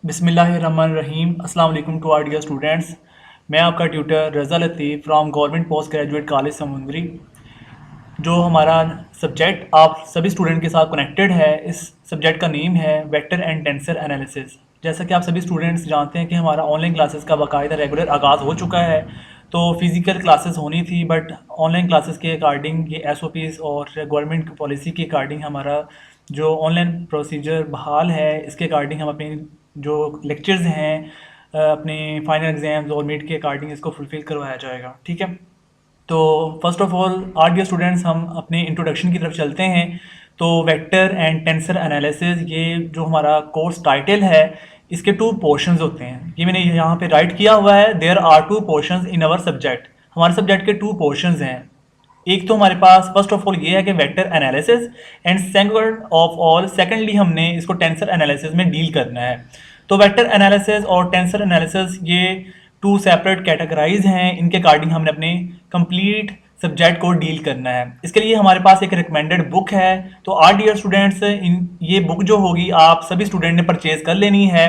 बिस्मिल्लाहिर्रहमानिर्रहीम। अस्सलाम वालेकुम टू आवर डियर स्टूडेंट्स। मैं आपका tutor Raza Latif from government post graduate college Samundri. जो हमारा सब्जेक्ट आप सभी स्टूडेंट के साथ कनेक्टेड है, इस सब्जेक्ट का नेम है वेक्टर एंड टेंसर एनालिसिस। जैसा कि आप सभी स्टूडेंट्स जानते हैं कि हमारा ऑनलाइन क्लासेस का बाकायदा रेगुलर आगाज़ हो चुका है। तो फिज़िकल क्लासेस होनी थी, बट ऑनलाइन क्लासेस के अकॉर्डिंग ये एसओपीज़ और गवर्नमेंट की पॉलिसी के अकॉर्डिंग हमारा जो ऑनलाइन प्रोसीजर बहाल है, इसके अकॉर्डिंग हम अपनी जो लेक्चर्स हैं अपने फाइनल एग्ज़ाम्स और मिड के अकॉर्डिंग इसको फुलफ़िल करवाया जाएगा। ठीक है, तो first of all our dear students, हम अपने इंट्रोडक्शन की तरफ चलते हैं। तो वेक्टर एंड टेंसर एनालिसिस, ये जो हमारा कोर्स टाइटल है, इसके टू पोर्शंस होते हैं। ये मैंने यहाँ पे राइट किया हुआ है, there are two portions in our subject. हमारे सब्जेक्ट के टू पोर्शंस हैं। एक तो हमारे पास फर्स्ट ऑफ ऑल ये है कि vector analysis, and second of all secondly हमने इसको टेंसर एनालिसिस में डील करना है। तो वेक्टर एनालिसिस और टेंसर एनालिसिस ये टू सेपरेट कैटेगराइज हैं। इनके अकॉर्डिंग हमने अपने कंप्लीट सब्जेक्ट को डील करना है। इसके लिए हमारे पास एक रिकमेंडेड बुक है। तो आर डियर स्टूडेंट्स, ये बुक जो होगी आप सभी स्टूडेंट ने परचेज कर लेनी है।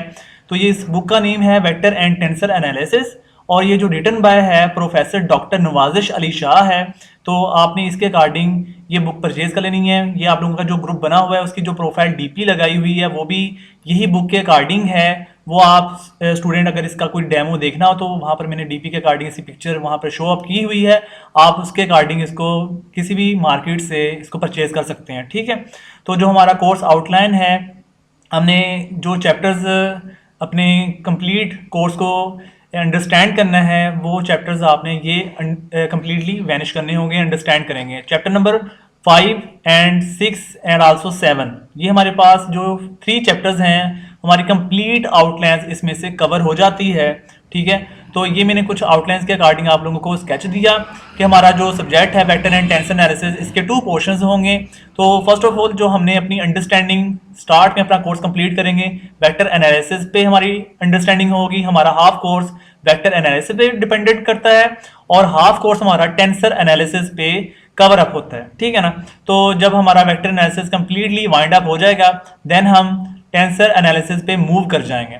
तो ये इस बुक का नेम है वेक्टर एंड टेंसर एनालिसिस, और ये जो रिटन बाय है प्रोफेसर डॉक्टर नवाजिश अली शाह है। तो आपने इसके अकॉर्डिंग ये बुक परचेज कर लेनी है। ये आप लोगों का जो ग्रुप बना हुआ है उसकी जो प्रोफाइल डीपी लगाई हुई है वो भी यही बुक के अकॉर्डिंग है। वो आप स्टूडेंट अगर इसका कोई डेमो देखना हो तो वहाँ पर मैंने डीपी के अकॉर्डिंग इसकी पिक्चर वहाँ पर शो अप की हुई है। आप उसके अकॉर्डिंग इसको किसी भी मार्केट से इसको परचेज कर सकते हैं। ठीक है, तो जो हमारा कोर्स आउटलाइन है, हमने जो चैप्टर्स अपने कंप्लीट कोर्स को अंडरस्टैंड करना है, वो चैप्टर्स आपने ये कंप्लीटली वैनिश करने होंगे, अंडरस्टैंड करेंगे। Chapter number 5 and 6 and also 7, ये हमारे पास जो 3 चैप्टर्स हैं, हमारी कंप्लीट आउटलाइंस इसमें से कवर हो जाती है। ठीक है, तो ये मैंने कुछ आउटलाइंस के अकॉर्डिंग आप लोगों को स्केच दिया कि हमारा जो सब्जेक्ट है वेक्टर एंड टेंसर एनालिसिस, इसके 2 पोर्शंस होंगे। तो फर्स्ट ऑफ ऑल जो हमने अपनी अंडरस्टैंडिंग स्टार्ट में अपना कोर्स कंप्लीट करेंगे, वेक्टर एनालिसिस पे हमारी अंडरस्टैंडिंग होगी। हमारा हाफ कोर्स वेक्टर एनालिसिस पे डिपेंडेंट करता है और हाफ कोर्स हमारा टेंसर एनालिसिस पे कवर अप होता है। ठीक है ना, तो जब हमारा vector analysis completely wind up हो जाएगा, देन हम टेंसर एनालिसिस पे मूव कर जाएंगे।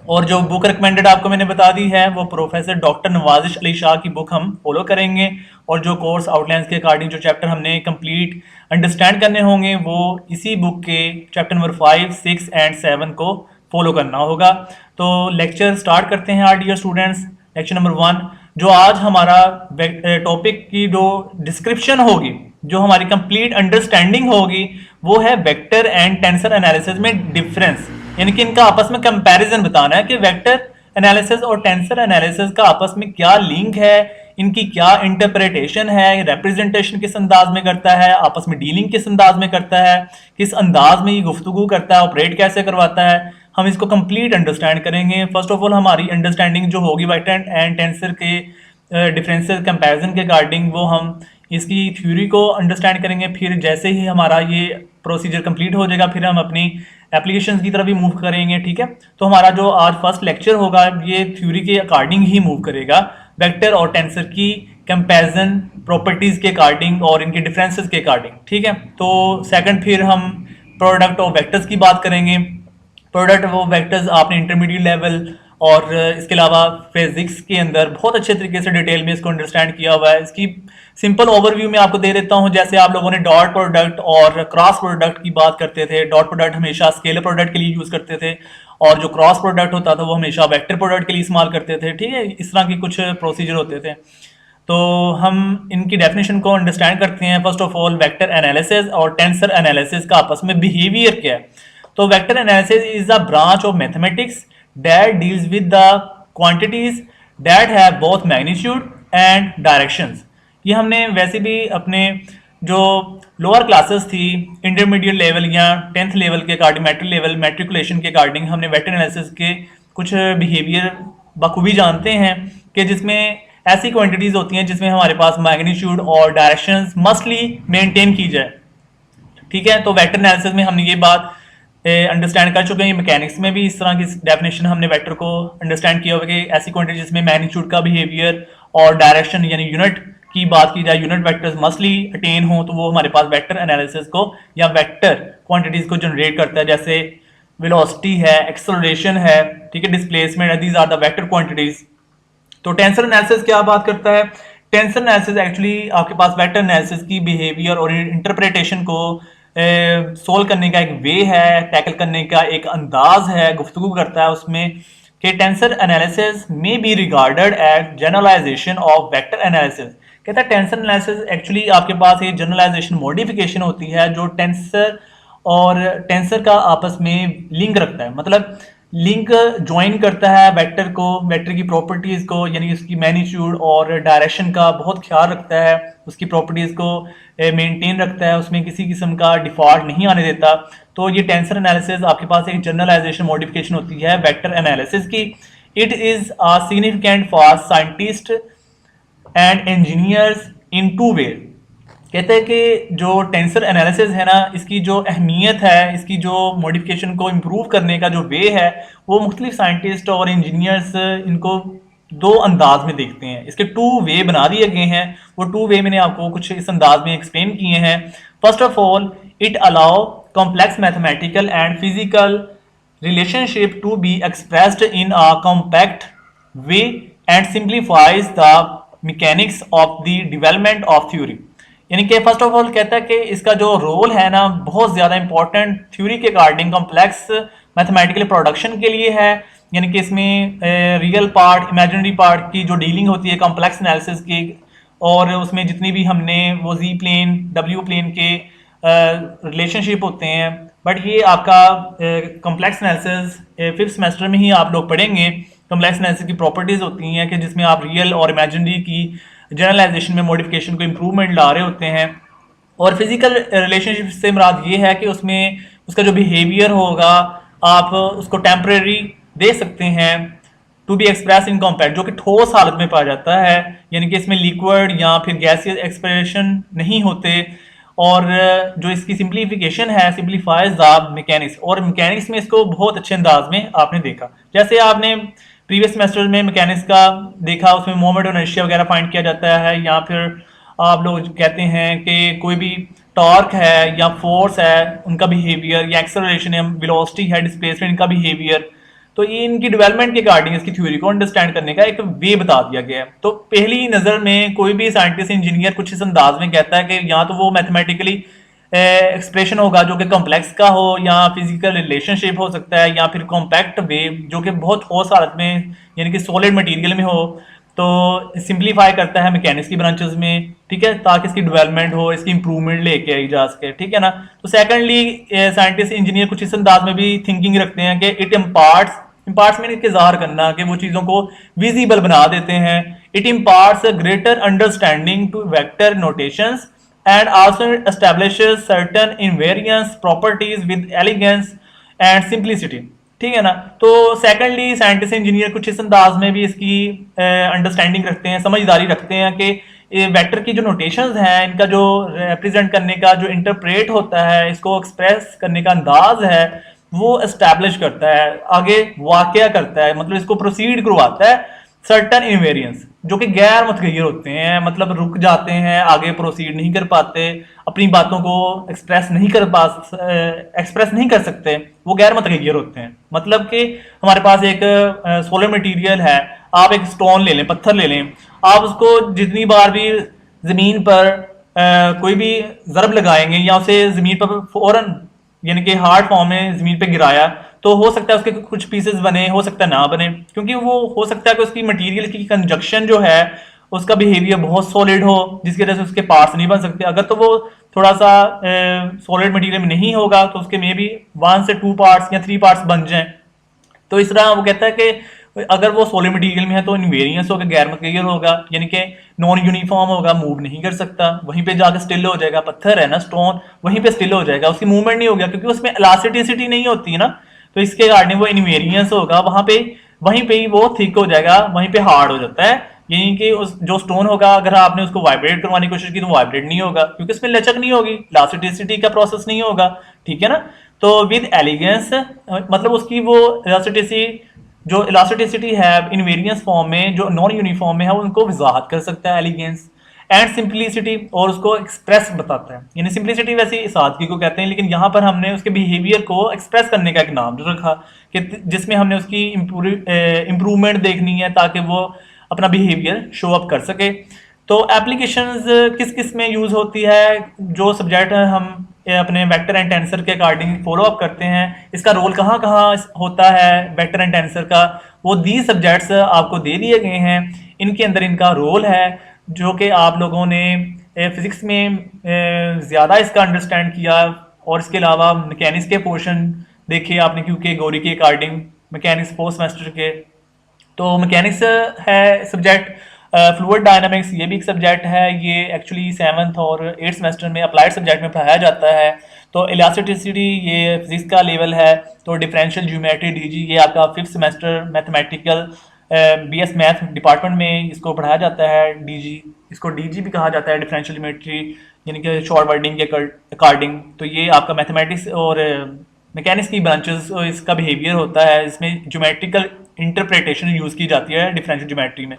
और जो बुक रिकमेंडेड आपको मैंने बता दी है, वो प्रोफेसर डॉक्टर नवाजिश अली शाह की बुक हम फॉलो करेंगे। और जो कोर्स आउटलाइंस के अकॉर्डिंग जो चैप्टर हमने कंप्लीट अंडरस्टैंड करने होंगे, वो इसी बुक के चैप्टर नंबर 5, 6 एंड 7 को फॉलो करना होगा। तो लेक्चर स्टार्ट करते हैं our dear students. Lecture number 1, जो आज हमारा टॉपिक की जो डिस्क्रिप्शन होगी, जो हमारी कंप्लीट अंडरस्टैंडिंग होगी, वो है वेक्टर एंड टेंसर एनालिसिस में डिफरेंस, यानी कि इनका आपस में कंपैरिजन बताना है कि वेक्टर एनालिसिस और टेंसर एनालिसिस का आपस में क्या लिंक है, इनकी क्या इंटरप्रिटेशन है, रिप्रेजेंटेशन किस अंदाज में करता है, आपस में डीलिंग किस अंदाज में करता है, किस अंदाज में ये गुफ्तगू करता है, ऑपरेट कैसे करवाता है। हम इसको कंप्लीट अंडरस्टैंड करेंगे। फर्स्ट ऑफ ऑल हमारी अंडरस्टैंडिंग जो होगी वेक्टर एंड टेंसर के डिफरेंसेस कंपैरिजन के अकॉर्डिंग, वो हम इसकी थ्योरी को अंडरस्टैंड करेंगे। फिर जैसे ही हमारा ये प्रोसीजर कंप्लीट हो जाएगा, फिर हम अपनी एप्लीकेशंस की तरफ भी मूव करेंगे। ठीक है, तो हमारा जो आज फर्स्ट लेक्चर होगा ये थ्योरी के अकॉर्डिंग ही मूव करेगा, वेक्टर और टेंसर की कंपैरिजन प्रॉपर्टीज के अकॉर्डिंग और इनके डिफरेंसेस के अकॉर्डिंग। ठीक है, तो सेकंड फिर हम प्रोडक्ट ऑफ वेक्टर्स की बात करेंगे। प्रोडक्ट ऑफ वेक्टर्स आपने इंटरमीडिएट लेवल और इसके अलावा फिजिक्स के अंदर बहुत अच्छे तरीके से डिटेल में इसको अंडरस्टैंड किया हुआ है। इसकी सिंपल ओवरव्यू में आपको दे देता हूं। जैसे आप लोगों ने डॉट प्रोडक्ट और क्रॉस प्रोडक्ट की बात करते थे, डॉट प्रोडक्ट हमेशा स्केलर प्रोडक्ट के लिए यूज करते थे, और जो क्रॉस प्रोडक्ट होता था वो हमेशा वेक्टर प्रोडक्ट के लिए इस्तेमाल करते थे। ठीक है, इस तरह के कुछ प्रोसीजर होते थे। तो हम इनकी डेफिनेशन को अंडरस्टैंड करते हैं। First of all vector analysis और टेंसर एनालिसिस का आपस में बिहेवियर क्या है। तो vector analysis is a branch of mathematics that deals with the quantities that have both magnitude and directions। ये हमने वैसे भी अपने जो लोअर क्लासेस थी, इंटरमीडिएट लेवल या 10th लेवल के अकॉर्डिंग, मैट्रिक लेवल मैट्रिकुलेशन के अकॉर्डिंग, हमने वेक्टर एनालिसिस के कुछ बिहेवियर बखूबी जानते हैं कि जिसमें ऐसी क्वांटिटीज होती हैं जिसमें हमारे पास मैग्नीट्यूड और डायरेक्शंस मस्टली मेंटेन की जाए। ठीक है, तो वेक्टर एनालिसिस में हमने ये बात अंडरस्टैंड कर चुके हैं। मैकेनिक्स में भी इस तरह की डेफिनेशन हमने वेक्टर को अंडरस्टैंड किया होगा कि ऐसी क्वांटिटी जिसमें मैग्नीट्यूड का बिहेवियर और डायरेक्शन यानी यूनिट की बात की जाए, यूनिट वेक्टर्स मस्टली अटेन हो, तो वो हमारे पास वेक्टर एनालिसिस को या वेक्टर क्वांटिटीज को जनरेट करता है। जैसे वेलोसिटी है, एक्सेलरेशन है, ठीक है, डिस्प्लेसमेंट है, these are the vector quantities. तो टेंसर एनालिसिस क्या बात करता है? टेंसर एनालिसिस एक्चुअली आपके पास वेक्टर एनालिसिस की बिहेवियर और इंटरप्रिटेशन को सोल्व करने का एक वे है, टैकल करने का एक अंदाज है, गुफ्तगू करता है उसमें कि टेंसर एनालिसिस में be regarded as generalisation of vector analysis. कहता है टेंसर एनालिसिस एक्चुअली आपके पास ये जनरलाइजेशन मॉडिफिकेशन होती है जो टेंसर और टेंसर का आपस में लिंक रखता है, मतलब लिंक ज्वाइन करता है वेक्टर को, वेक्टर की प्रॉपर्टीज को, यानी उसकी मैग्नीट्यूड और डायरेक्शन का बहुत ख्याल रखता है, उसकी प्रॉपर्टीज को मेंटेन रखता है, उसमें किसी किस्म का डिफॉल्ट नहीं आने देता। तो ये टेंसर एनालिसिस आपके पास एक जनरलाइजेशन मॉडिफिकेशन होती है वेक्टर एनालिसिस की। It is a significant for scientist and engineers in two way. कहते हैं कि जो टेंसर एनालिसिस है ना, इसकी जो अहमियत है, इसकी जो मॉडिफिकेशन को इम्प्रूव करने का जो वे है, वो मुख्तलिफ साइंटिस्ट और इंजीनियर्स इनको दो अंदाज में देखते हैं। इसके टू वे बना दिए गए हैं, वो टू वे मैंने आपको कुछ इस अंदाज में एक्सप्लेन किए हैं। First of all, it allow complex mathematical and physical relationship to be expressed in a compact way and simplifies the mechanics of the development of theory। यानी कि फर्स्ट ऑफ ऑल कहता है कि इसका जो रोल है ना, बहुत ज़्यादा इंपॉर्टेंट थ्योरी के अकॉर्डिंग कॉम्प्लेक्स मैथमेटिकल प्रोडक्शन के लिए है। यानी कि इसमें रियल पार्ट, इमेजिनरी पार्ट की जो डीलिंग होती है कॉम्प्लेक्स एनालिसिस की, और उसमें जितनी भी हमने वो जी प्लेन, डब्ल्यू प्लेन के रिलेशनशिप होते हैं। बट ये आपका कॉम्प्लेक्स एनालिसिस फिफ्थ सेमेस्टर में ही आप लोग पढ़ेंगे। कॉम्प्लेक्स एनालिसिस की प्रॉपर्टीज होती हैं कि जिसमें आप रियल और इमेजिनरी की जनरलाइजेशन में मॉडिफिकेशन को इम्प्रूवमेंट ला रहे होते हैं। और फिजिकल रिलेशनशिप से मुराद ये है कि उसमें उसका जो बिहेवियर होगा आप उसको टेम्परेरी दे सकते हैं, to be express in compact, जो कि ठोस हालत में पाया जाता है, यानी कि इसमें लिक्विड या फिर गैसियस एक्सप्रेशन नहीं होते। और जो इसकी सिंप्लीफिकेशन है, सिंप्लीफाइज द मैकेनिक्स, और मैकेनिक्स में इसको बहुत अच्छे अंदाज में आपने देखा। जैसे आपने प्रीवियस सेमेस्टर में मैकेनिक्स का देखा, उसमें मोमेंट और इनर्शिया वगैरह फाइंड किया जाता है, या फिर आप लोग कहते हैं कि कोई भी टॉर्क है या फोर्स है उनका बिहेवियर, या एक्सेलरेशन है, वेलोसिटी है, डिस्प्लेसमेंट, इनका बिहेवियर। तो ये इनकी डेवलपमेंट के अकॉर्डिंग इसकी थ्योरी को अंडरस्टैंड करने का एक वे बता दिया गया है। तो पहली नज़र में कोई भी साइंटिस्ट, इंजीनियर कुछ इस अंदाज में कहता है कि या तो वो मैथमेटिकली एक्सप्रेशन होगा जो कि कॉम्प्लेक्स का हो, या फिजिकल रिलेशनशिप हो सकता है, या फिर कॉम्पैक्ट वेव जो कि बहुत ठोस हालत में यानी कि सॉलिड मटेरियल में हो। तो सिंप्लीफाई करता है मैकेनिक्स की ब्रांचेस में, ठीक है, ताकि इसकी डेवलपमेंट हो, इसकी इंप्रूवमेंट लेके आई जा सके, ठीक है ना। तो सेकेंडली साइंटिस्ट, इंजीनियर कुछ इस अंदाज में भी थिंकिंग रखते हैं कि इट इम्पार्ट्स में इसके ज़ाहिर करना कि वो चीज़ों को विजिबल बना देते हैं। It imparts a greater understanding to vector notations and also establishes certain invariance properties with elegance and simplicity। ठीक है ना। तो सेकेंडली साइंटिस्ट इंजीनियर कुछ इस अंदाज में भी इसकी अंडरस्टैंडिंग रखते हैं, समझदारी रखते हैं कि वेक्टर की जो नोटेशंस हैं, इनका जो रिप्रेजेंट करने का जो इंटरप्रेट होता है, इसको एक्सप्रेस करने का अंदाज है, वो एस्टैब्लिश करता है, आगे वाकया करता है, मतलब इसको प्रोसीड करवाता है सर्टन इनवेरियंस जो कि गैर मुतगय्यर होते हैं, मतलब रुक जाते हैं, आगे प्रोसीड नहीं कर पाते, अपनी बातों को एक्सप्रेस नहीं कर सकते, वो गैर मुतगय्यर होते हैं। मतलब कि हमारे पास एक सोलर मटेरियल है, आप एक स्टोन ले लें, पत्थर ले लें, आप उसको जितनी बार भी ज़मीन पर कोई भी ज़रब लगाएंगे या उसे ज़मीन पर फौरन यानी कि हार्ड फॉर्म में ज़मीन पे गिराया, तो हो सकता है उसके कुछ पीसेस बने, हो सकता है ना बने, क्योंकि वो हो सकता है कि उसकी मटेरियल की कंजक्शन जो है उसका बिहेवियर बहुत सॉलिड हो, जिसकी वजह से उसके पार्ट्स नहीं बन सकते। अगर तो वो थोड़ा सा सॉलिड मटेरियल में नहीं होगा तो उसके मे भी 1 से 2 पार्ट्स या 3 पार्ट्स बन जाएं। तो इस तरह वो कहता है कि अगर वो सॉलिड मटेरियल में है तो इनवेरियंस होगा, गैर मुतगय्यर होगा, यानी कि नॉन यूनिफॉर्म होगा, मूव नहीं कर सकता, वहीं पे जाकर स्टिल हो जाएगा। पत्थर है ना, स्टोन, वहीं पे स्टिल हो जाएगा, उसकी मूवमेंट नहीं होगा क्योंकि उसमें इलास्टिसिटी नहीं होती है ना। तो इसके कारण वो इनवेरियंस होगा, वहीं पे ही वो थिक हो जाएगा, वहीं पे हार्ड हो जाता है। यानी कि उस जो स्टोन होगा, अगर आपने उसको वाइब्रेट करवाने की कोशिश की तो वाइब्रेट नहीं होगा क्योंकि उसमें लचक नहीं होगी, इलास्टिसिटी का प्रोसेस नहीं होगा, ठीक है ना। तो विद एलिगेंस मतलब उसकी वो इलास्टिसिटी है इनवेरियंस फॉर्म में, जो नॉन यूनिफॉर्म में है, उनको वजाहत कर सकता है एलिगेंस। एंड सिंप्लिसिटी, और उसको एक्सप्रेस बताता है। यानी सिंप्लिसिटी वैसे सादगी को कहते हैं, लेकिन यहाँ पर हमने उसके बिहेवियर को एक्सप्रेस करने का एक नाम जो रखा कि जिसमें हमने उसकी इम्प्रूवमेंट देखनी है ताकि वो अपना बिहेवियर शो अप कर सके। तो एप्लीकेशंस किस किस में यूज़ होती है, जो सब्जेक्ट हम अपने वेक्टर एंड टेंसर के अकॉर्डिंग फॉलो अप करते हैं, इसका रोल कहाँ कहाँ होता है वेक्टर एंड टेंसर का, वो दी सब्जेक्ट्स आपको दे दिए गए हैं। इनके अंदर इनका रोल है जो कि आप लोगों ने फिजिक्स में ज़्यादा इसका अंडरस्टैंड किया, और इसके अलावा मैकेनिक्स के पोर्शन देखे आपने, क्योंकि गौरी के अकॉर्डिंग मैकेनिक्स फोर्थ सेमेस्टर के, तो मैकेनिक्स है सब्जेक्ट। फ्लूइड डायनामिक्स ये भी एक सब्जेक्ट है, ये एक्चुअली 7th और 8th सेमेस्टर में अप्लाइड सब्जेक्ट में पढ़ाया जाता है। तो इलास्टिसिटी ये फिजिक्स का लेवल है। तो डिफरेंशियल ज्योमेट्री डीजी ये आपका 5th semester mathematical BS math department में इसको पढ़ाया जाता है। डीजी, इसको डीजी भी कहा जाता है, डिफरेंशियल ज्योमेट्री, यानी कि शॉर्ट वर्डिंग के अकॉर्डिंग। तो ये आपका मैथमेटिक्स और मैकेनिक्स की ब्रांचेस इसका बिहेवियर होता है, इसमें ज्योमेट्रिकल इंटरप्रिटेशन यूज़ की जाती है डिफरेंशियल ज्योमेट्री में।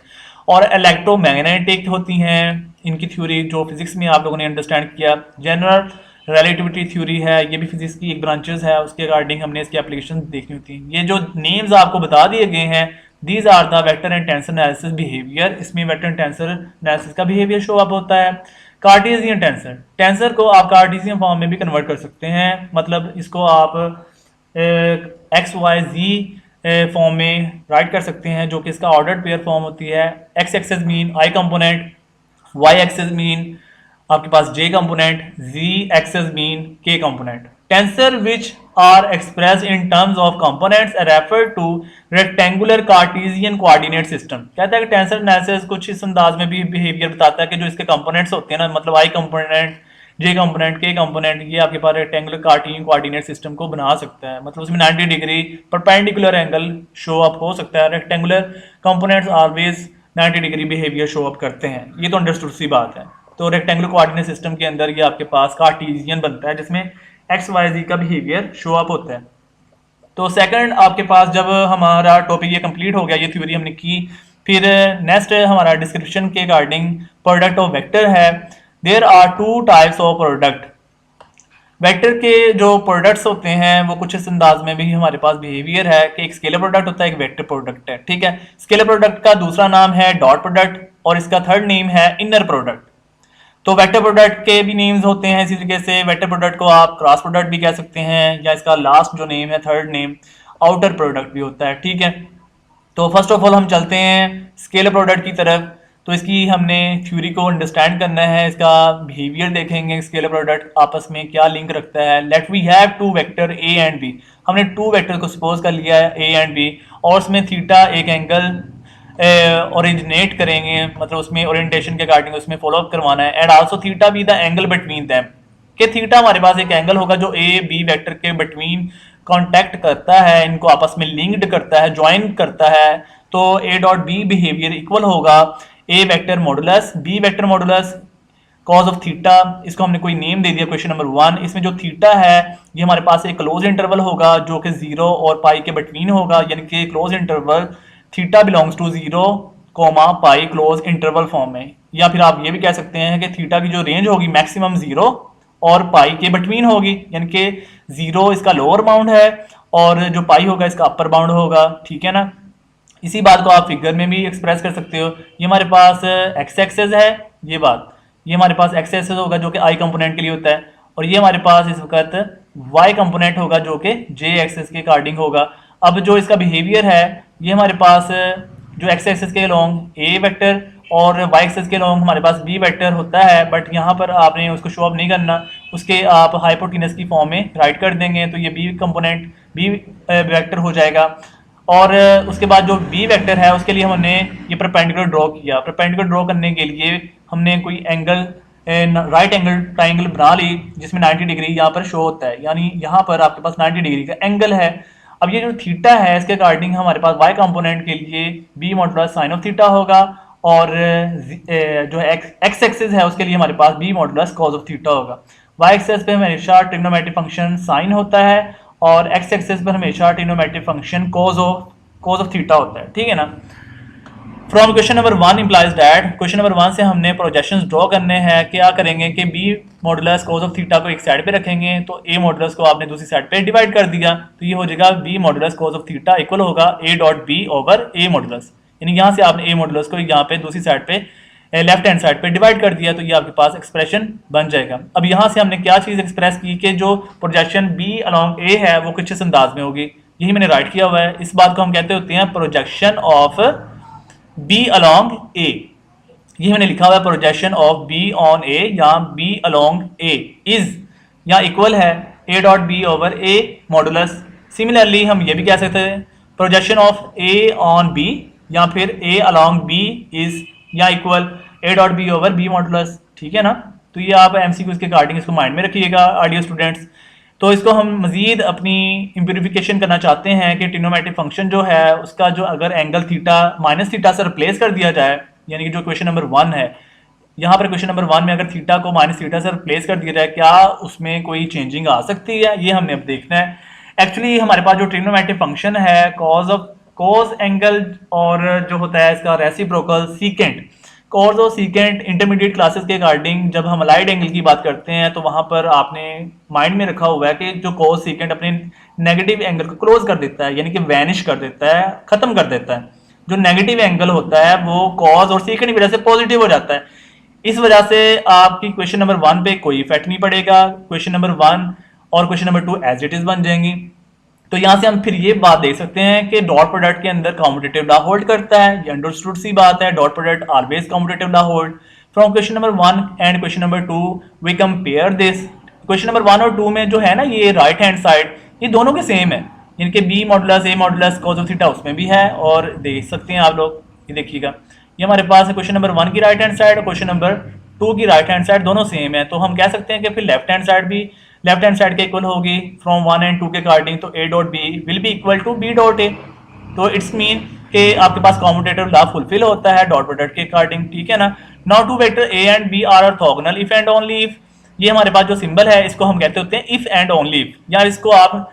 और इलेक्ट्रोमैग्नेटिक होती हैं इनकी थ्योरी, जो फिजिक्स में आप लोगों ने अंडरस्टैंड किया। जनरल रिलेटिविटी थ्योरी है, ये भी फिजिक्स की एक ब्रांचेस है, उसके अकॉर्डिंग हमने इसकी एप्लीकेशन देखनी होती है। ये जो नेम्स आपको बता दिए गए हैं, these are the vector and tensor analysis behaviour, इसमें वेक्टर एंड टेंसर एनालिसिस का बिहेवियर शो अप होता है। कार्टेशियन टेंसर, टेंसर को आप कार्टेशियन फॉर्म में भी कन्वर्ट कर सकते हैं, मतलब इसको आप एक्स वाई जी फॉर्म में राइट कर सकते हैं, जो कि इसका ऑर्डर्ड पेयर फॉर्म होती है। X axis mean I component, Y axis mean आपके पास J component, Z axis mean K component. Tensor which are express in terms of components refer to rectangular Cartesian coordinate system. कहता है कि tensor analysis कुछ इस अंदाज में भी बिहेवियर बताता है कि जो इसके कंपोनेंट्स होते हैं ना, मतलब आई कंपोनेंट, जे कंपोनेंट, के कंपोनेंट, ये आपके पास रेक्टेंगुलर कार्टेशियन कोऑर्डिनेट सिस्टम को बना सकता है। मतलब उसमें 90 degree perpendicular angle show up हो सकता है। Rectangular components always 90 degree behaviour show up करते हैं, ये तो अंडरस्टूड सी बात है। तो रेक्टेंगुलर कोऑर्डिनेट सिस्टम के अंदर ये आपके पास कार्टेशियन बनता है, जिसमें एक्स वाई जी का बिहेवियर शो अप होता है। तो सेकंड आपके पास जब हमारा टॉपिक ये कंप्लीट हो गया, ये थ्योरी हमने की, फिर नेक्स्ट हमारा डिस्क्रिप्शन के अकॉर्डिंग प्रोडक्ट ऑफ वेक्टर है। There are two types of product. Vector के जो प्रोडक्ट्स होते हैं वो कुछ इस अंदाज में भी हमारे पास बिहेवियर है कि एक स्केलर प्रोडक्ट होता है, एक वेक्टर प्रोडक्ट है, ठीक है। स्केलर प्रोडक्ट का दूसरा नाम है डॉट प्रोडक्ट, और इसका थर्ड नेम है इनर प्रोडक्ट। तो वेक्टर प्रोडक्ट के भी नेम्स होते हैं इसी तरीके से। वेक्टर प्रोडक्ट को आप क्रॉस प्रोडक्ट भी कह सकते हैं, या इसका लास्ट जो नेम है, थर्ड नेम, आउटर प्रोडक्ट भी होता है, ठीक है। तो फर्स्ट ऑफ ऑल हम चलते हैं स्केलर प्रोडक्ट की तरफ। तो इसकी हमने थ्योरी को अंडरस्टैंड करना है, इसका बिहेवियर देखेंगे, स्केलर प्रोडक्ट आपस में क्या लिंक रखता है। Let we have two vector A and B. हमने टू वेक्टर को सपोज कर लिया है ए एंड बी, और उसमें थीटा एक एंगल ओरिजिनेट करेंगे, मतलब उसमें ओरिएंटेशन के अकॉर्डिंग उसमें फॉलो अप करवाना है। And also theta be the angle between them, कि थीटा हमारे पास एक एंगल होगा जो ए बी वेक्टर के बिटवीन कांटेक्ट करता है, इनको आपस में लिंक्ड करता है, ज्वाइन करता है। तो A dot B behaviour equal होगा A vector modulus B vector modulus cos of theta. इसको हमने कोई नेम दे दिया क्वेश्चन नंबर 1। इसमें जो थीटा है ये हमारे पास एक क्लोज इंटरवल होगा जो कि 0 और पाई के बिटवीन होगा, यानी कि close interval theta belongs to 0, pi close interval form में। या फिर आप ये भी कह सकते हैं कि थीटा की जो रेंज होगी मैक्सिमम 0 और पाई के बिटवीन होगी, यानी कि 0 इसका लोअर बाउंड है और जो पाई होगा इसका अपर बाउंड होगा, ठीक है ना। इसी बात को आप फिगर में भी एक्सप्रेस कर सकते हो। ये हमारे पास एक्स एक्सेस है, ये बात, ये हमारे पास एक्स एक्सेस होगा जो कि आई कंपोनेंट के लिए होता है, और ये हमारे पास इस वक्त वाई कंपोनेंट होगा जो कि जे एक्सेस के अकॉर्डिंग होगा। अब जो इसका बिहेवियर है ये हमारे पास जो एक्स एक्सेस के लॉन्ग ए वेक्टर और वाई एक्सेस के लॉन्ग हमारे पास बी वेक्टर होता है, बट यहाँ पर आपने उसको शो अप नहीं करना, उसके आप हाइपोटेनस की फॉर्म में राइट कर देंगे, तो ये बी कंपोनेंट बी वेक्टर हो जाएगा। और उसके बाद जो बी वेक्टर है उसके लिए हमने ये परपेंडिकुलर ड्रॉ किया। परपेंडिकुलर ड्रॉ करने के लिए हमने कोई एंगल राइट एंगल ट्राइंगल बना ली जिसमें 90 डिग्री यहाँ पर शो होता है, यानी यहाँ पर आपके पास 90 डिग्री का एंगल है। अब ये जो थीटा है इसके अकॉर्डिंग हमारे पास वाई कंपोनेंट के लिए B modulus sine of theta होगा, और जो एक्स एक्सिस है उसके लिए हमारे पास B modulus cos of theta होगा। वाई एक्सिस पे हमेशा ट्रिग्नोमेट्रिक फंक्शन साइन होता है, और एक्स एक्सिस पर हमेशा trigonometric function cause of theta होता है, ठीक है ना। From question number 1 implies that, question number 1 से हमने प्रोजेक्शंस ड्रॉ करने हैं। क्या करेंगे कि B modulus cos of theta को एक साइड पे रखेंगे, तो ए मॉडुलस को आपने दूसरी साइड पे डिवाइड कर दिया, तो ये हो जाएगा B modulus cos of theta equal होगा A dot B over A modulus. यानी यहाँ से आपने ए मॉडुलस को यहाँ पे दूसरी साइड पे लेफ्ट हैंड साइड पे डिवाइड कर दिया, तो ये आपके पास एक्सप्रेशन बन जाएगा। अब यहाँ से हमने क्या चीज़ एक्सप्रेस की कि जो प्रोजेक्शन बी अलॉन्ग ए है वो कुछ इस अंदाज में होगी, यही मैंने राइट किया हुआ है। इस बात को हम कहते होते हैं projection of B along A. ये मैंने लिखा हुआ है projection of B on A या बी अलॉन्ग ए इज या इक्वल है A dot B over A modulus. Similarly हम ये भी कह सकते हैं projection of A on B या फिर ए अलॉन्ग बी इज या equal A dot B over B modulus. ठीक है ना, तो ये आप एमसीक्यूज के अकॉर्डिंग इसको माइंड में रखिएगा ऑडियो स्टूडेंट्स। तो इसको हम मजीद अपनी इम्प्लीफिकेशन करना चाहते हैं कि ट्रिग्नोमेट्रिक फंक्शन जो है उसका जो अगर एंगल थीटा माइनस थीटा से रिप्लेस कर दिया जाए, यानी कि जो क्वेश्चन नंबर 1 है, यहाँ पर क्वेश्चन नंबर 1 में अगर थीटा को माइनस थीटा से रिप्लेस कर दिया जाए, क्या उसमें कोई चेंजिंग आ सकती है, ये हमने अब देखना है। एक्चुअली हमारे पास जो ट्रिग्नोमेट्रिक फंक्शन है कॉस एंगल और जो होता है इसका रेसिप्रोकल सीकेंट, कॉस और सीकेंट इंटरमीडिएट क्लासेस के अकॉर्डिंग जब हम अलाइड एंगल की बात करते हैं तो वहां पर आपने माइंड में रखा हुआ है कि जो कॉस सीकेंट अपने नेगेटिव एंगल को क्लोज कर देता है, यानी कि वैनिश कर देता है, खत्म कर देता है। जो नेगेटिव एंगल होता है वो कॉस और सीकेंट की वजह से पॉजिटिव हो जाता है। इस वजह से आपकी क्वेश्चन नंबर 1 पे कोई इफेक्ट नहीं पड़ेगा, क्वेश्चन नंबर 1 और question number 2 as it is बन जाएंगी। तो यहाँ से हम फिर ये बात देख सकते हैं कि डॉट प्रोडक्ट के अंदर कम्यूटेटिव लॉ होल्ड करता है, ये अंडरस्टूड सी बात है, dot product always commutative law hold. From question number 1 and question number 2 we compare this. Question number 1 और 2 में जो है ना ये राइट हैंड साइड ये दोनों के सेम है, इनके B modulus A modulus cos of theta उसमें भी है, और देख सकते हैं आप लोग, ये देखिएगा ये हमारे पास है क्वेश्चन नंबर 1 की राइट हैंड साइड और क्वेश्चन नंबर 2 की राइट हैंड साइड, दोनों सेम है। तो हम कह सकते हैं कि फिर लेफ्ट हैंड साइड भी लेफ्ट हैंड साइड के इक्वल होगी फ्रॉम 1 एंड 2 के अकॉर्डिंग, तो A dot B will be equal to B dot A. तो इट्स मीन कि आपके पास कम्यूटेटिव लॉ फुलफिल होता है डॉट प्रोडक्ट के अकॉर्डिंग। ठीक है ना, now two vector A and B are orthogonal if and only if. ये हमारे पास जो सिंबल है इसको हम कहते होते हैं इफ एंड ओनली इफ, या इसको आप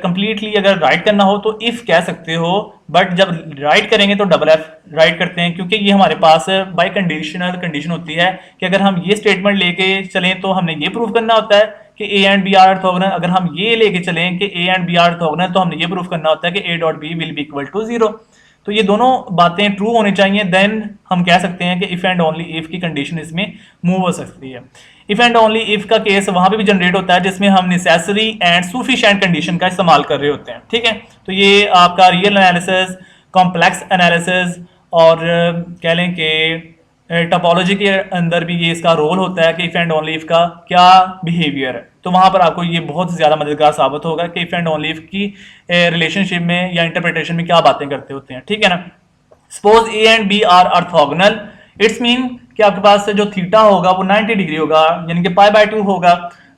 कंप्लीटली अगर राइट करना हो तो इफ कह सकते हो, बट जब राइट करेंगे तो डबल एफ राइट करते हैं, क्योंकि ये हमारे पास बाय कंडीशनल कंडीशन होती है कि अगर हम ये स्टेटमेंट लेके चलें तो हमने ये प्रूव करना होता है कि A and B are orthogonal. अगर हम ये लेके चलें कि A and B are orthogonal तो हमने ये प्रूव करना होता है कि A dot B will be equal to 0। तो ये दोनों बातें ट्रू होनी चाहिए, देन हम कह सकते हैं कि इफ एंड ओनली इफ की कंडीशन इसमें मूव हो सकती है। इफ एंड ओनली इफ का केस वहां पे भी जनरेट होता है जिसमें हम नेसेसरी एंड सफिशिएंट कंडीशन का इस्तेमाल कर रहे होते हैं। ठीक है, तो ये आपका रियल एनालिसिस, कॉम्प्लेक्स एनालिसिस और कह लें कि टोपोलॉजी के अंदर भी ये इसका रोल होता है कि इफ एंड ओनली इफ का क्या बिहेवियर है। तो वहां पर आपको ये बहुत ज़्यादा मददगार साबित होगा कि इफ एंड ओनली इफ की रिलेशनशिप में या इंटरप्रिटेशन में क्या बातें करते होते हैं। ठीक है ना, suppose A and B are orthogonal, it's mean कि आपके पास जो थीटा होगा वो 90 डिग्री होगा, यानी कि पाई बाय 2 होगा।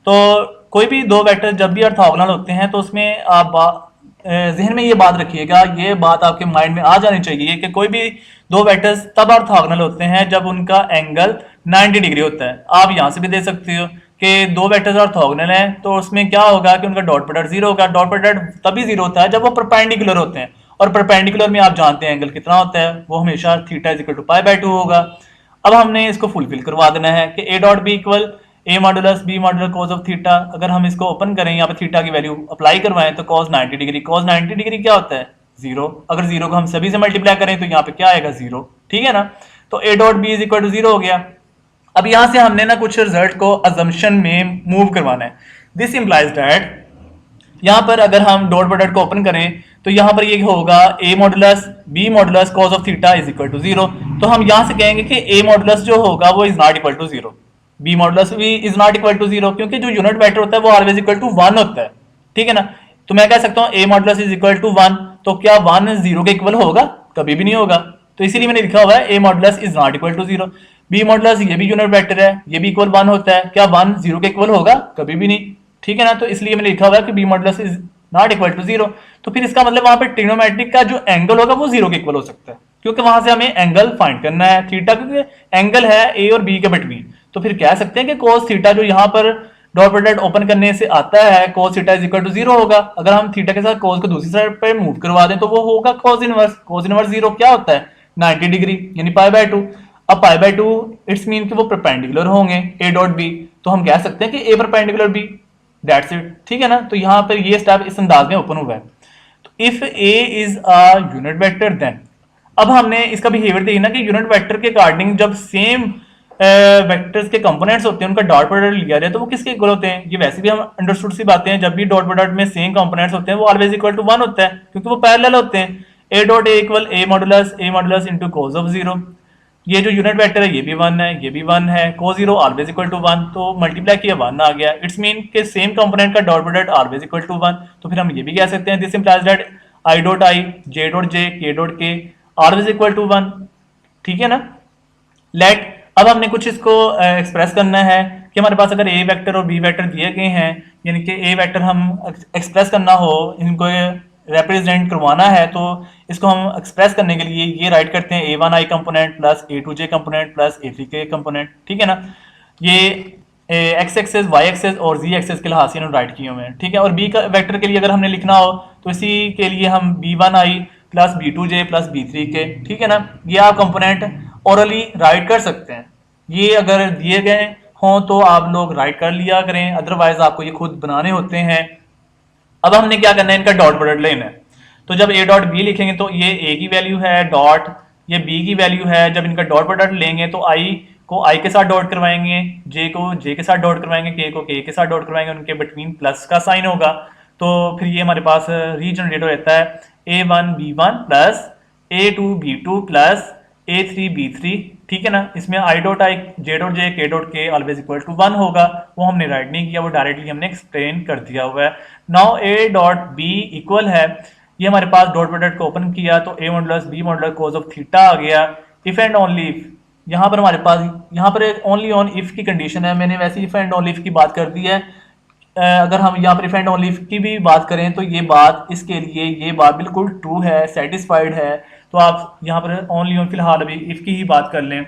तो कोई भी दो वेक्टर जब भी ऑर्थोगोनल होते हैं तो उसमें आप जहन में ये बात रखिएगा, ये बात आपके माइंड में आ जानी चाहिए कि कोई भी दो वेक्टर्स तब ऑर्थोगोनल होते हैं जब उनका एंगल 90 डिग्री होता है। आप यहाँ से भी देख सकते हो कि दो वेक्टर्स ऑर्थोगोनल हैं तो उसमें क्या होगा कि उनका डॉट प्रोडक्ट 0 होगा। डॉट प्रोडक्ट तभी 0 होता है जब वो परपेंडिकुलर होते हैं, और परपेंडिकुलर में आप जानते हैं एंगल कितना होता है, वो हमेशा theta is equal to pi by 2 होगा। अब हमने इसको फुलफिल करवा देना है कि A dot B equal A modulus B modulus cos of theta. अगर हम इसको ओपन करें, यहाँ पे थीटा की वैल्यू अप्लाई करवाएं तो कॉस 90 डिग्री, कॉस 90 डिग्री क्या होता है 0। अगर 0 को हम सभी से मल्टीप्लाई करें तो यहाँ पे क्या आएगा 0। ठीक है ना, तो A dot B is equal to 0 हो गया। अब यहाँ से हमने ना कुछ रिजल्ट को अजम्पशन में मूव करवाना है। दिस इंप्लाइज दैट यहाँ पर अगर हम डॉट प्रोडक्ट को ओपन करें तो यहाँ पर ये होगा A modulus B modulus cos of theta is equal to 0। तो हम यहाँ से कहेंगे कि ए मॉडुलस जो होगा वो is not equal to 0, B modulus भी इज नॉट इक्वल टू 0, क्योंकि जो यूनिट वेक्टर होता है वो ऑलवेज इक्वल टू 1 होता है। ठीक है ना, तो मैं कह सकता हूँ ए मॉडुलस इज इक्वल टू 1, तो क्या 1 0 के इक्वल होगा? कभी भी नहीं होगा। तो इसीलिए मैंने लिखा हुआ है A modulus is not equal to 0। B modulus ये भी यूनिट वेक्टर है, ये भी इक्वल 1 होता है, क्या 1 0 के इक्वल होगा? कभी भी नहीं। ठीक है ना, तो इसलिए मैंने लिखा हुआ है कि B modulus is not equal to 0। तो फिर इसका मतलब वहां पे ट्रिग्नोमेट्रिक का जो एंगल होगा वो 0 के इक्वल हो सकता है, क्योंकि वहां से हमें एंगल फाइंड करना है थीटा, क्योंकि एंगल है ए और बी के बिटवीन। तो फिर कह सकते हैं कि cos थीटा जो यहाँ पर डॉट प्रोडक्ट ओपन करने से आता है cos theta is equal to 0 होगा। अगर हम थीटा के साथ cos को दूसरी साइड पे मूव करवा दें तो वो होगा cos इनवर्स। cos इनवर्स 0 क्या होता है 90 डिग्री यानी π/2। अब π/2 इट्स मीन कि वो परपेंडिकुलर होंगे a डॉट b, तो हम कह सकते हैं कि a perpendicular b, that's it. ठीक है ना, तो यहाँ पर ये स्टेप इस अंदाज में ओपन हुआ है। तो if a is a unit vector then, अब हमने इसका बिहेवियर देखना कि यूनिट वेक्टर के अकॉर्डिंग जब सेम वेक्टर्स के कंपोनेंट्स होते हैं उनका डॉट प्रोडक्ट लिया जाए तो वो किसके इक्वल होते हैं। ये वैसे भी हम अंडरस्टूड सी बातें हैं, जब भी डॉट प्रोडक्ट में सेम कंपोनेंट्स होते हैं वो ऑलवेज इक्वल टू 1 होता है क्योंकि वो पैरेलल होते हैं। a dot a equal a modulus into cos of 0। ये जो यूनिट वेक्टर है ये भी 1 है, ये भी 1 है, cos 0 ऑलवेज इक्वल टू 1, तो मल्टीप्लाई किया 1 आ गया। इट्स मीन के सेम कंपोनेंट का dot product always equal to 1। तो फिर हम ये भी कह सकते हैं this implies that i dot i, j dot j, k dot k always equal to 1। ठीक है ना। लेट अब हमने कुछ इसको एक्सप्रेस करना है कि हमारे पास अगर a वेक्टर और b वेक्टर दिए गए हैं, यानी कि a वेक्टर हम एक्सप्रेस करना हो, इनको रिप्रेजेंट करवाना है, तो इसको हम एक्सप्रेस करने के लिए ये राइट करते हैं a1i component plus a2j component plus a3k component. ठीक है ना, ये एक्स एक्सेस वाई एक्सेस और जी एक्सेस के लिहाज से इन्होंने राइट किए हुए हैं। ठीक है, और बी का वेक्टर के लिए अगर हमने लिखना हो तो इसी के लिए हम b1i plus b2j plus b3k, ठीक है ना, ये आप कंपोनेंट ओरली राइट कर सकते हैं। ये अगर दिए गए हों तो आप लोग राइट कर लिया करें, अदरवाइज आपको ये खुद बनाने होते हैं। अब हमने क्या करना है, इनका डॉट प्रोडक्ट लेना है। तो जब a डॉट बी लिखेंगे तो ये a की वैल्यू है डॉट, ये b की वैल्यू है। जब इनका डॉट प्रोडक्ट लेंगे तो i को i के साथ डॉट करवाएंगे, j को j के साथ डॉट करवाएंगे, k को k के साथ डॉट करवाएंगे, उनके बिटवीन प्लस का साइन होगा। तो फिर ये हमारे पास रीजनरेट हो जाता है a1 b1 plus a2 b2 plus a3 b3। ठीक है ना, इसमें i dot i, j dot j, k dot k always equal to 1 होगा। वो हमने राइट नहीं किया, वो डायरेक्टली हमने एक्सप्लेन कर दिया हुआ है। Now a dot b equal है, ये हमारे पास डॉट प्रोडक्ट को ओपन किया तो a modulus b modulus cos of theta आ गया। इफ एंड ओनली इफ, यहाँ पर हमारे पास यहाँ पर ओनली ऑन इफ की कंडीशन है। मैंने वैसे इफ एंड ओनली इफ की बात कर दी है। अगर हम यहाँ पर इफ एंड ओनली इफ की भी बात करें तो ये बात, इसके लिए ये बात बिल्कुल ट्रू है, सेटिस्फाइड है। तो आप यहाँ पर ओनली ऑन फिलहाल अभी इफ की ही बात कर लें।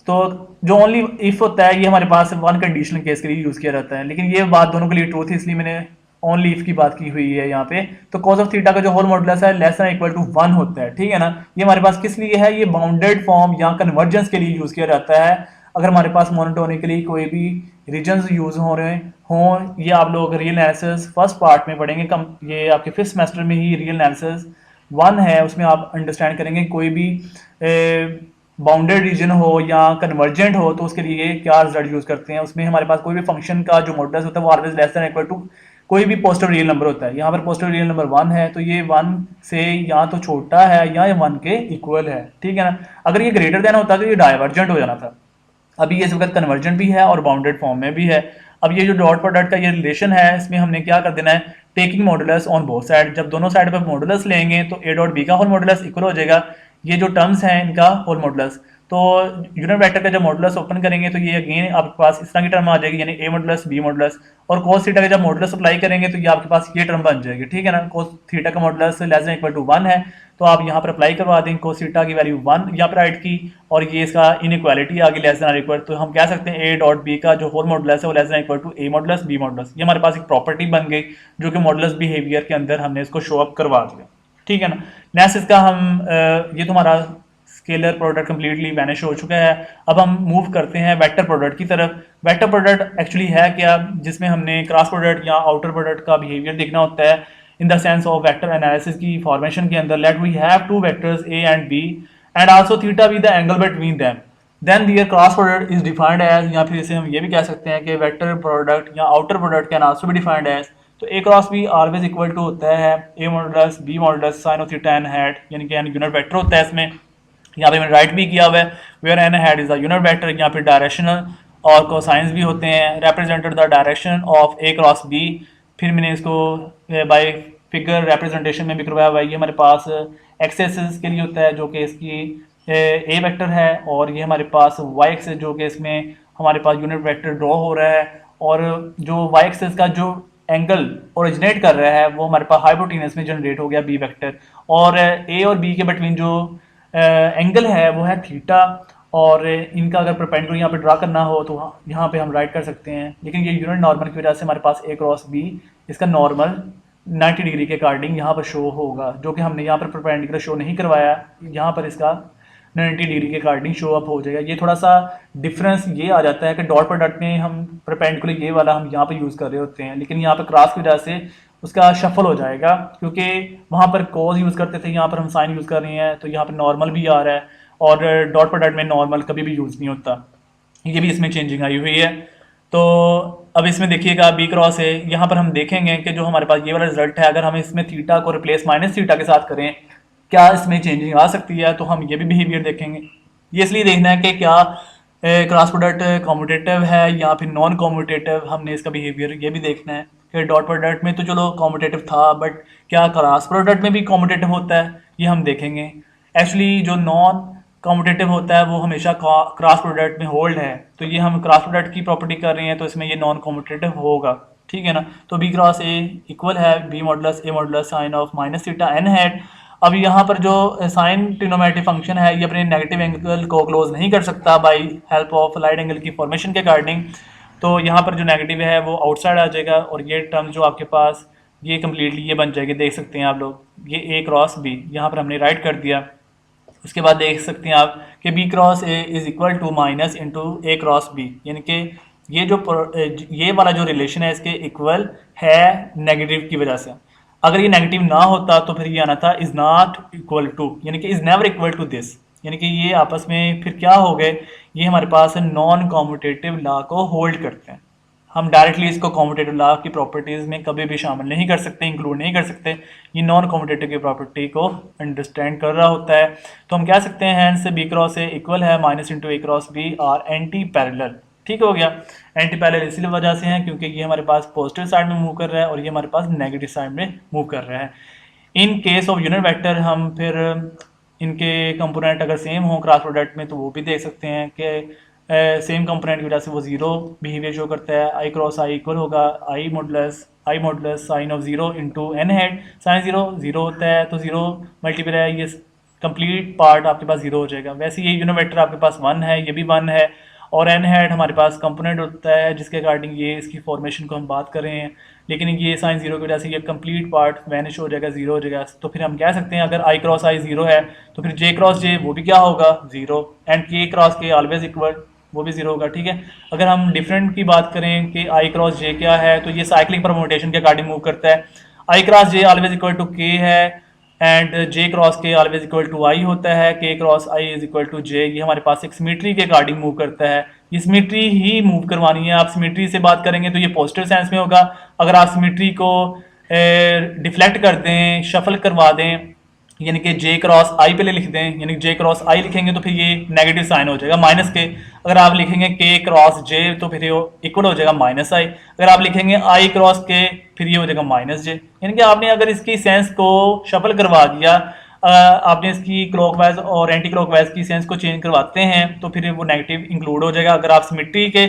तो जो ओनली इफ होता है ये हमारे पास वन कंडीशनल केस के लिए यूज किया जाता है, लेकिन ये बात दोनों के लिए ट्रू थी इसलिए मैंने ओनली इफ की बात की हुई है यहाँ पे। तो cos ऑफ थीटा का जो होल मॉडुलस है लेस देन इक्वल टू 1 होता है। ठीक है ना, ये हमारे पास किस लिए है, ये बाउंडेड फॉर्म या कन्वर्जेंस के लिए यूज किया जाता है। अगर हमारे पास मोनोटोनिकली कोई भी रीजन्स यूज हो रहे हों, ये आप लोग रियल एनालिसिस फर्स्ट पार्ट में पढ़ेंगे, ये आपके फिफ्थ सेमेस्टर में ही रियल एनालिसिस 1 है, उसमें आप अंडरस्टैंड करेंगे कोई भी बाउंडेड रीजन हो या कन्वर्जेंट हो तो उसके लिए क्या रिजल्ट यूज करते हैं। उसमें हमारे पास कोई भी फंक्शन का जो मॉडुलस होता है वो always less than equal to कोई भी पॉजिटिव रियल नंबर होता है। यहाँ पर पॉजिटिव रियल नंबर 1 है तो ये 1 से या तो छोटा है या ये 1 के इक्वल है। ठीक है ना, अगर ये ग्रेटर देन होता तो ये डाइवर्जेंट हो जाना था। अभी ये इस वक्त कन्वर्जेंट भी है और बाउंडेड फॉर्म में भी है। अब ये जो डॉट प्रोडक्ट का ये रिलेशन है, इसमें हमने क्या कर देना है, taking modulus on both side. जब दोनों साइड पर मॉडुलस लेंगे तो a डॉट बी का होल मॉडुलस इक्वल हो जाएगा ये जो टर्म्स हैं इनका होल मॉडुलस। तो यूनिट वेक्टर का जब मॉडुलस ओपन करेंगे तो ये अगेन आपके पास इस तरह की टर्म आ जाएगी, यानी a मॉडुलस b मॉडुलस, और cos थीटा का जब मॉडुलस अप्लाई करेंगे तो ये आपके पास ये टर्म बन जाएगी। ठीक है ना, cos थीटा का modulus less than equal to 1 है तो आप यहाँ पर अप्लाई करवा दें cos थीटा की वैल्यू 1 यहाँ पर राइट की, और ये इसका इनइक्वालिटी आ गई लेस देन इक्वल। तो हम कह सकते हैं a डॉट b का जो होल मॉडुलस है वो less than equal to a modulus b modulus. ये हमारे पास एक प्रॉपर्टी बन गई जो कि मॉडुलस बिहेवियर के अंदर हमने इसको शो अप करवा दिया। ठीक है ना, नेक्स्ट इसका हम ये तुम्हारा स्केलर प्रोडक्ट कंप्लीटली वैनिश हो चुका है। अब हम मूव करते हैं वेक्टर प्रोडक्ट की तरफ। वेक्टर प्रोडक्ट एक्चुअली है क्या, जिसमें हमने क्रॉस प्रोडक्ट या आउटर प्रोडक्ट का बिहेवियर देखना होता है in the sense of vector analysis की फॉर्मेशन के अंदर। Let we have two vectors a and b and also theta be the angle between them, then their cross product is defined as, या फिर इसे हम ये भी कह सकते हैं कि वेक्टर प्रोडक्ट या outer product can also be defined as. तो a cross b always equal to होता है a modulus b modulus sine of theta n hat, यानी कि n यूनिट वेक्टर होता है इसमें। यहाँ पे मैंने राइट भी किया हुआ है where N hat is the unit vector, यहाँ पे डायरेक्शनल और कोसाइंस भी होते हैं, represented the direction of A cross B. फिर मैंने इसको बाय फिगर रिप्रेजेंटेशन में भी करवाया हुआ है। ये हमारे पास एक्स एक्सिस के लिए होता है जो कि इसकी ए वेक्टर है, और ये हमारे पास वाई एक्सिस जो कि इसमें हमारे पास यूनिट वेक्टर ड्रॉ हो रहा है, और जो वाई एक्सिस का जो एंगल ओरिजिनेट कर रहा है वो हमारे पास हाइपोटेनस में जनरेट हो गया बी वेक्टर, और ए और बी के बिटवीन जो एंगल है वो है थीटा, और इनका अगर परपेंडिकुलर यहाँ पे ड्रा करना हो तो यहाँ पे हम राइट कर सकते हैं, लेकिन ये यूनिट नॉर्मल की वजह से हमारे पास ए क्रॉस बी इसका नॉर्मल 90 डिग्री के अकॉर्डिंग यहाँ पर शो होगा, जो कि हमने यहाँ पर परपेंडिकुलर शो नहीं करवाया, यहाँ पर इसका 90 डिग्री के अकॉर्डिंग शो अप हो जाएगा। ये थोड़ा सा डिफरेंस ये आ जाता है कि डॉट प्रोडक्ट में हम परपेंडिकुलर ये वाला हम यहाँ पर यूज़ कर रहे होते हैं, लेकिन यहाँ पर क्रॉस की वजह से उसका शफल हो जाएगा, क्योंकि वहाँ पर कॉज यूज़ करते थे, यहाँ पर हम साइन यूज़ कर रहे हैं, तो यहाँ पर नॉर्मल भी आ रहा है और डॉट प्रोडक्ट में नॉर्मल कभी भी यूज़ नहीं होता। ये भी इसमें चेंजिंग आई हुई है। तो अब इसमें देखिएगा बी क्रॉस है, यहाँ पर हम देखेंगे कि जो हमारे पास ये वाला रिजल्ट है, अगर हम इसमें थीटा को रिप्लेस माइनस थीटा के साथ करें क्या इसमें चेंजिंग आ सकती है, तो हम ये भी बिहेवियर देखेंगे। ये इसलिए देखना है कि क्या क्रॉस प्रोडक्ट कॉम्पिटेटिव है या फिर नॉन कॉम्पिटेटिव, हमने इसका बिहेवियर ये भी देखना है कि डॉट प्रोडक्ट में तो चलो कॉम्पिटेटिव था, बट क्या क्रॉस प्रोडक्ट में भी कॉम्पिटेटिव होता है, ये हम देखेंगे। एक्चुअली जो नॉन कॉम्पिटेटिव होता है वो हमेशा क्रॉस प्रोडक्ट में होल्ड है, तो ये हम क्रॉस प्रोडक्ट की प्रॉपर्टी कर रहे हैं, तो इसमें ये नॉन कॉम्पिटेटिव होगा, ठीक है ना। तो बी क्रॉस ए इक्वल है B modulus A modulus sine of minus theta N hat. अब यहाँ पर जो साइन ट्रिग्नोमेट्रिक फंक्शन है ये अपने नेगेटिव एंगल को क्लोज नहीं कर सकता by help of right angle की फॉर्मेशन के अकॉर्डिंग, तो यहाँ पर जो नेगेटिव है वो आउटसाइड आ जाएगा और ये टर्म जो आपके पास ये कम्प्लीटली ये बन जाएगी, देख सकते हैं आप लोग, ये ए क्रॉस बी यहाँ पर हमने राइट कर दिया। उसके बाद देख सकते हैं आप कि B cross A is equal to minus into A cross B, यानी कि ये वाला जो रिलेशन है इसके इक्वल है नेगेटिव की वजह से। अगर ये नेगेटिव ना होता तो फिर ये आना था इज नॉट इक्वल टू, यानी कि is never equal to this, यानी कि ये आपस में फिर क्या हो गए, ये हमारे पास नॉन कॉम्पिटेटिव लॉ को होल्ड करते हैं। हम डायरेक्टली इसको कॉम्पिटेटिव लॉ की प्रॉपर्टीज़ में कभी भी शामिल नहीं कर सकते, इंक्लूड नहीं कर सकते, ये नॉन कॉम्पिटेटिव की प्रॉपर्टी को अंडरस्टैंड कर रहा होता है। तो हम कह सकते हैं हैंड से बी क्रॉस ए इक्वल है minus into A cross B are anti parallel, ठीक हो गया। एंटी पैरेलल इसी वजह से है क्योंकि ये हमारे पास पॉजिटिव साइड में मूव कर रहा है और ये हमारे पास नेगेटिव साइड में मूव कर रहा है। In case of unit vector हम फिर इनके कंपोनेंट अगर सेम हो क्रॉस प्रोडक्ट में तो वो भी देख सकते हैं कि सेम कंपोनेंट की वजह से वो जीरो बिहेवियर शो करता है। आई क्रॉस आई इक्वल होगा I modulus sine of zero into N hat, sine zero होता है तो जीरो मल्टीपल है, ये कंप्लीट पार्ट आपके पास जीरो हो जाएगा। वैसे ये यूनिट वेक्टर आपके पास वन है, ये भी वन है, और एन हेड हमारे पास कंपोनेंट होता है जिसके अकॉर्डिंग ये इसकी फॉर्मेशन को हम बात कर रहे हैं, लेकिन ये साइन जीरो की वजह से ये कंप्लीट पार्ट वैनिश हो जाएगा, जीरो हो जाएगा। तो फिर हम कह सकते हैं अगर आई क्रॉस आई जीरो है तो फिर जे क्रॉस जे वो भी क्या होगा जीरो, एंड के क्रॉस के ऑलवेज इक्वल वो भी जीरो होगा, ठीक है। अगर हम डिफरेंट की बात करें कि आई क्रॉस जे क्या है तो ये साइक्लिंग परम्यूटेशन के अकॉर्डिंग मूव करता है। I cross J always equal to K है and J cross K always equal to I होता है, K cross I is equal to J, ये हमारे पास एक सिमेट्री के अकॉर्डिंग मूव करता है। ये सिमेट्री ही मूव करवानी है, आप सिमेट्री से बात करेंगे तो ये पॉजिटिव सेंस में होगा। अगर आप सिमेट्री को डिफ्लेक्ट कर दें, शफल करवा दें, यानी कि जे क्रॉस आई पहले लिख दें, यानी जे क्रॉस आई लिखेंगे तो फिर ये नेगेटिव साइन हो जाएगा माइनस के। अगर आप लिखेंगे के क्रॉस जे तो फिर ये इक्वल हो जाएगा माइनस आई। अगर आप लिखेंगे आई क्रॉस के फिर ये हो जाएगा माइनस जे, यानी कि आपने अगर इसकी सेंस को शफल करवा दिया, आपने इसकी क्लॉकवाइज और एंटी क्लॉकवाइज की सेंस को चेंज करवाते हैं तो फिर वो नेगेटिव इंक्लूड हो जाएगा। अगर आप सिमेट्री के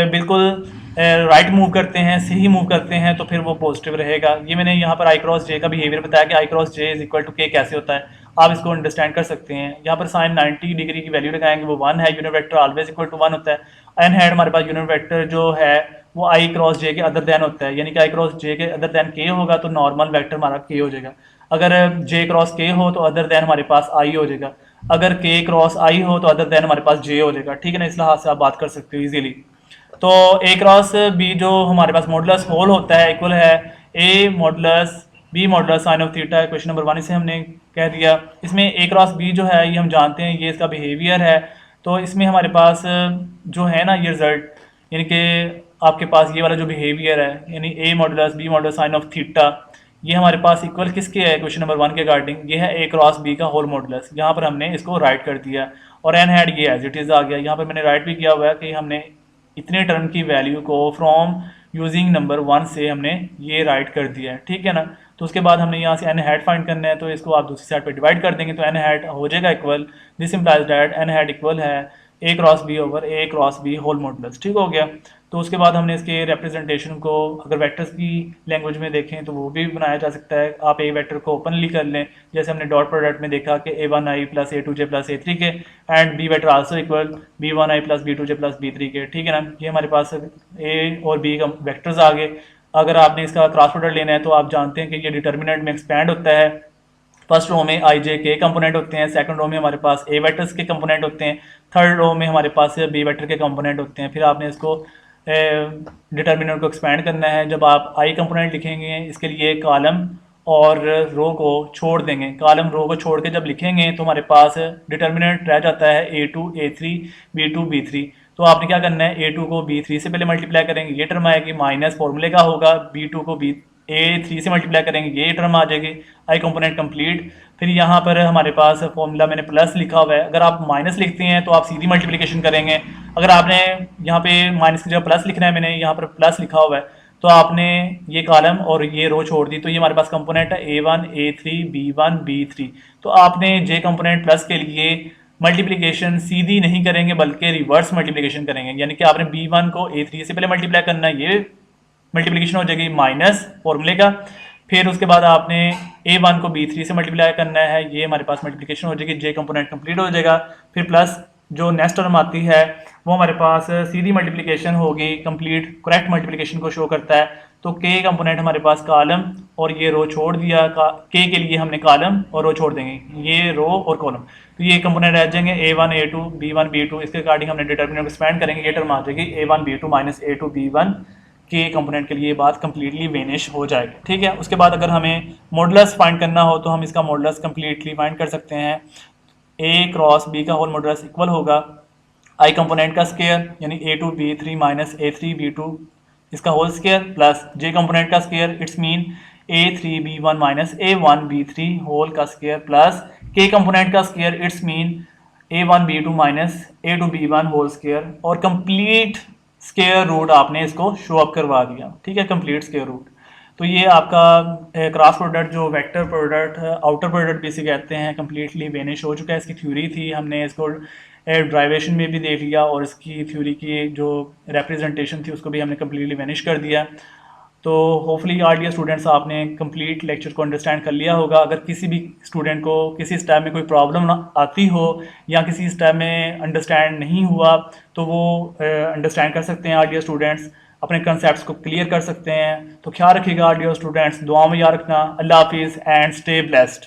बिल्कुल राइट मूव करते हैं, सही मूव करते हैं, तो फिर वो पॉजिटिव रहेगा। ये मैंने यहाँ पर आई क्रॉस जे का बिहेवियर बताया कि I cross J is equal to K कैसे होता है, आप इसको अंडरस्टैंड कर सकते हैं। यहाँ पर साइन 90 डिग्री की वैल्यू लगाएंगे वो वन है, unit vector always equal to one होता है। एन हेड हमारे पास यूनिट वेक्टर जो है वो आई क्रॉस जे के अदर देन होता है, यानी कि आई क्रॉस जे के अदर देन के होगा तो नॉर्मल वेक्टर हमारा के हो जाएगा। अगर जे क्रॉस के हो तो अदर देन हमारे पास आई हो जाएगा, अगर के क्रॉस आई हो तो अदर देन हमारे पास जे हो जाएगा, ठीक है ना। इस लिहाज से आप बात कर सकते हो इजीली। तो ए क्रॉस बी जो हमारे पास मॉडुलस होल होता है इक्वल है A modulus B modulus sine of theta, question number 1 से हमने कह दिया। इसमें ए क्रॉस बी जो है ये हम जानते हैं ये इसका बिहेवियर है, तो इसमें हमारे पास जो है ना ये रिजल्ट, यानी कि आपके पास ये वाला जो बिहेवियर है यानी A modulus B modulus sine of theta, ये हमारे पास इक्वल किसके है क्वेश्चन नंबर 1 के अकॉर्डिंग, ये है ए क्रॉस बी का होल मॉडुलस। यहाँ पर हमने इसको राइट कर दिया और एन हैड ये एज इट इज़ आ गया। यहाँ पर मैंने राइट भी किया हुआ है कि हमने इतने टर्म की वैल्यू को फ्रॉम यूजिंग नंबर 1 से हमने ये राइट कर दिया है, ठीक है ना। तो उसके बाद हमने यहाँ से एन हैड फाइंड करना है, तो इसको आप दूसरी साइड पे डिवाइड कर देंगे तो एन हैड हो जाएगा equal, this implies that N hat equal है A cross B over A cross B whole modulus. ठीक हो गया। तो उसके बाद हमने इसके रिप्रेजेंटेशन को अगर वेक्टर्स की लैंग्वेज में देखें तो वो भी बनाया जा सकता है। आप ए वेक्टर को ओपनली कर लें, जैसे हमने डॉट प्रोडक्ट में देखा कि A1i plus A2j plus A3 K, and B vector also equal B1i plus B2j plus B3 K. ठीक है ना, ये हमारे पास ए और बी का वेक्टर्स आ गए। अगर आपने इसका क्रॉस प्रोडक्ट लेना है तो आप जानते हैं कि ये डिटर्मिनेंट में एक्सपैंड होता है। फर्स्ट रो में आई जे के कंपोनेंट होते हैं, सेकंड रो में हमारे पास ए वेक्टर्स के कंपोनेंट होते हैं, थर्ड रो में हमारे पास बी वेक्टर के कंपोनेंट होते हैं। फिर आपने इसको डिटर्मिनेंट को एक्सपैंड करना है। जब आप आई कंपोनेंट लिखेंगे इसके लिए कॉलम और रो को छोड़ देंगे, कॉलम रो को छोड़ के जब लिखेंगे तो हमारे पास डिटर्मिनेंट रह जाता है A2 A3 B2 B3। तो आपने क्या करना है, A2 को B3 से पहले मल्टीप्लाई करेंगे, ये टर्म आएगी, माइनस फॉर्मूले का होगा, B2 को A3 से मल्टीप्लाई करेंगे, ये टर्म आ जाएगी, आई कंपोनेंट कंप्लीट। फिर यहाँ पर हमारे पास फॉर्मूला मैंने प्लस लिखा हुआ है, अगर आप माइनस लिखते हैं तो आप सीधी मल्टीप्लिकेशन करेंगे। अगर आपने यहाँ पे माइनस की जगह प्लस लिखना है, मैंने यहाँ पर प्लस लिखा हुआ है, तो आपने ये कॉलम और ये रो छोड़ दी, तो ये हमारे पास कंपोनेंट है A1 A3 B1 B3। तो आपने जे कंपोनेंट प्लस के लिए मल्टीप्लिकेशन सीधी नहीं करेंगे बल्कि रिवर्स मल्टीप्लिकेशन करेंगे, यानी कि आपने B1 को A3 से पहले मल्टीप्लाई करना है, ये मल्टीप्लिकेशन हो जाएगी माइनस फॉर्मूले का। फिर उसके बाद आपने A1 को B3 से मल्टीप्लाई करना है, ये हमारे पास मल्टीप्लिकेशन हो जाएगी, जे कंपोनेंट कंप्लीट हो जाएगा। फिर प्लस जो नेक्स्ट टर्म आती है वो हमारे पास सीधी मल्टीप्लिकेशन होगी, कंप्लीट करेक्ट मल्टीप्लिकेशन को शो करता है। तो के कंपोनेंट हमारे पास कॉलम और ये रो छोड़ दिया, के के लिए हमने कॉलम और रो छोड़ देंगे, ये रो और कॉलम, तो ये कंपोनेंट रह जाएंगे A1 A2 B1 B2। इसके अकॉर्डिंग हमने डिटर्मिनेंट को एक्सपेंड करेंगे, ये टर्म आ जाएगी A1 B2 minus A2 B1 के कंपोनेंट के लिए। ये बात कंप्लीटली वेनिश हो जाएगी। ठीक है, उसके बाद अगर हमें मॉडुलस फाइंड करना हो तो हम इसका मॉडुलस कंप्लीटली फाइंड कर सकते हैं। ए क्रॉस बी का होल मॉडुलस इक्वल होगा आई कंपोनेंट का स्केयर यानी A2 B3 minus A3 B2 इसका whole square plus J component का square, it's mean A3 B1 minus A1 B3 whole का स्केयर प्लस के कंपोनेंट का square, it's mean A1 B2 minus A2 B1 whole square, और complete square root आपने इसको show up करवा दिया। ठीक है, कंप्लीट स्केयर रूट। तो ये आपका क्रॉस प्रोडक्ट जो वेक्टर प्रोडक्ट आउटर प्रोडक्ट भी इसे कहते हैं कंप्लीटली वेनिश हो चुका है। इसकी थ्योरी थी, हमने इसको ड्राइवेशन में भी देख लिया और इसकी थ्योरी की जो रिप्रेजेंटेशन थी उसको भी हमने कम्प्लीटली वेनिश कर दिया। तो होपफुली आल डियर स्टूडेंट्स आपने कंप्लीट लेक्चर को अंडरस्टैंड कर लिया होगा। अगर किसी भी स्टूडेंट को किसी स्टेप में कोई प्रॉब्लम आती हो या किसी स्टेप में अंडरस्टैंड नहीं हुआ तो वो अंडरस्टैंड कर सकते हैं, आल डियर स्टूडेंट्स अपने कंसेप्ट्स को क्लियर कर सकते हैं। तो ख्याल रखिएगा आल डियर स्टूडेंट्स, दुआ में याद रखना। अल्लाह हाफिज़ एंड स्टे ब्लेस्ड।